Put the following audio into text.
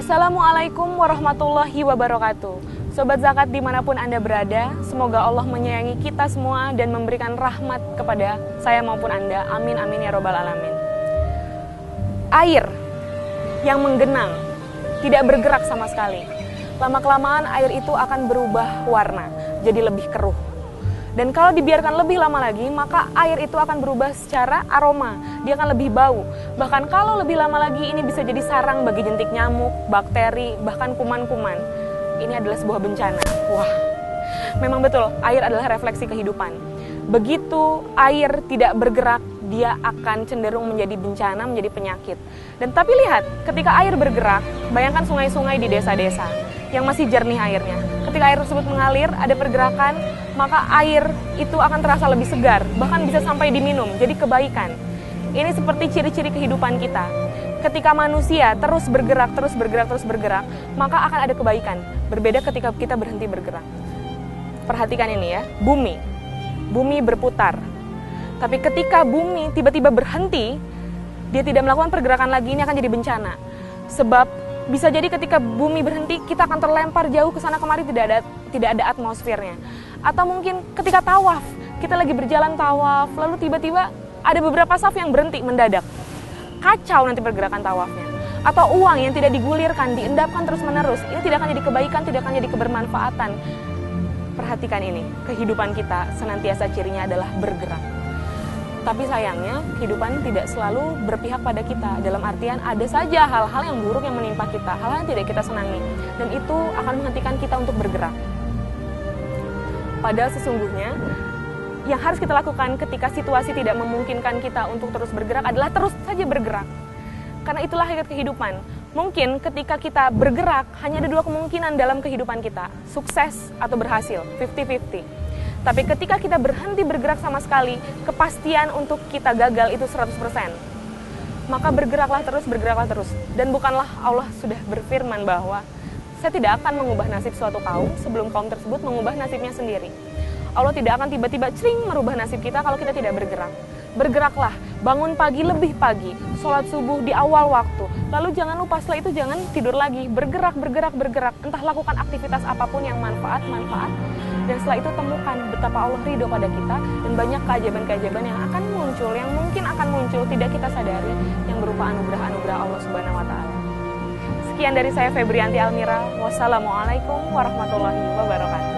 Assalamualaikum warahmatullahi wabarakatuh. Sobat Zakat dimanapun Anda berada, semoga Allah menyayangi kita semua dan memberikan rahmat kepada saya maupun Anda. Amin amin ya robbal alamin. Air yang menggenang, tidak bergerak sama sekali. Lama-kelamaan air itu akan berubah warna, jadi lebih keruh. Dan kalau dibiarkan lebih lama lagi, maka air itu akan berubah secara aroma. Dia akan lebih bau. Bahkan kalau lebih lama lagi, ini bisa jadi sarang bagi jentik nyamuk, bakteri, bahkan kuman-kuman. Ini adalah sebuah bencana. Wah, memang betul, air adalah refleksi kehidupan. Begitu air tidak bergerak, dia akan cenderung menjadi bencana, menjadi penyakit. Dan tapi lihat, ketika air bergerak, bayangkan sungai-sungai di desa-desa yang masih jernih airnya. Ketika air tersebut mengalir, ada pergerakan, maka air itu akan terasa lebih segar, bahkan bisa sampai diminum, jadi kebaikan. Ini seperti ciri-ciri kehidupan kita. Ketika manusia terus bergerak, maka akan ada kebaikan. Berbeda ketika kita berhenti bergerak. Perhatikan ini ya, bumi berputar. Tapi ketika bumi tiba-tiba berhenti, dia tidak melakukan pergerakan lagi, ini akan jadi bencana. Sebab bisa jadi ketika bumi berhenti, kita akan terlempar jauh ke sana kemari, tidak ada atmosfernya. Atau mungkin ketika tawaf, kita lagi berjalan tawaf, lalu tiba-tiba ada beberapa saf yang berhenti mendadak. Kacau nanti pergerakan tawafnya. Atau uang yang tidak digulirkan, diendapkan terus-menerus, ini tidak akan jadi kebaikan, tidak akan jadi kebermanfaatan. Perhatikan ini, kehidupan kita senantiasa cirinya adalah bergerak. Tapi sayangnya, kehidupan tidak selalu berpihak pada kita. Dalam artian, ada saja hal-hal yang buruk yang menimpa kita, hal-hal yang tidak kita senangi. Dan itu akan menghentikan kita untuk bergerak. Padahal sesungguhnya, yang harus kita lakukan ketika situasi tidak memungkinkan kita untuk terus bergerak adalah terus saja bergerak. Karena itulah hakikat kehidupan. Mungkin ketika kita bergerak, hanya ada dua kemungkinan dalam kehidupan kita. Sukses atau berhasil, 50-50. Tapi ketika kita berhenti bergerak sama sekali, kepastian untuk kita gagal itu 100%. Maka bergeraklah terus. Dan bukanlah Allah sudah berfirman bahwa saya tidak akan mengubah nasib suatu kaum sebelum kaum tersebut mengubah nasibnya sendiri. Allah tidak akan tiba-tiba cering merubah nasib kita kalau kita tidak bergerak. Bergeraklah, bangun pagi lebih pagi, sholat subuh di awal waktu. Lalu jangan lupa setelah itu jangan tidur lagi, bergerak. Entah lakukan aktivitas apapun yang manfaat. Dan setelah itu temukan betapa Allah ridho pada kita dan banyak keajaiban-keajaiban yang akan muncul, yang mungkin akan muncul tidak kita sadari, yang berupa anugerah-anugerah Allah Subhanahu wa Ta'ala. Sekian dari saya Febrianti Almira. Wassalamualaikum warahmatullahi wabarakatuh.